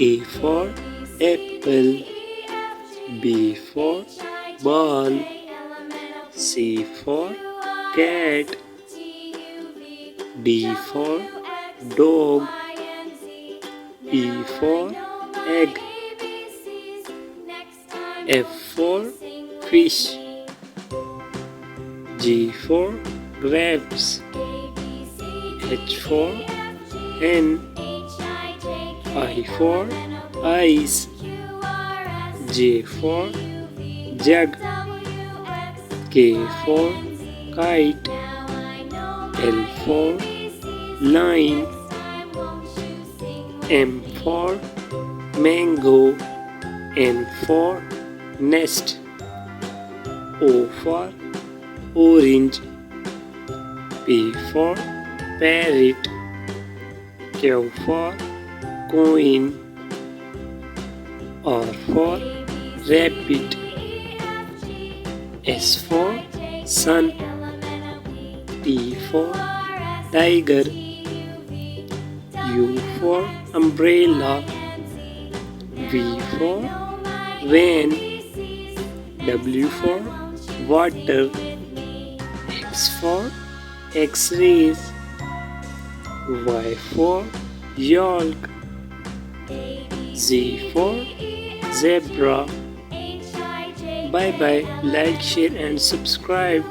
A for apple, B for ball, C for cat, D for dog, E for egg, F for fish, G for grapes, H for hen, I for ice, J for jug, K for kite, L for line, M for mango, N for nest, O for orange, P for parrot, Q for coin, R for rabbit, S for sun, T for tiger, U for umbrella, V for van, W for water, X for X-rays, Y for yolk, Z for zebra. Bye bye, like, share and subscribe.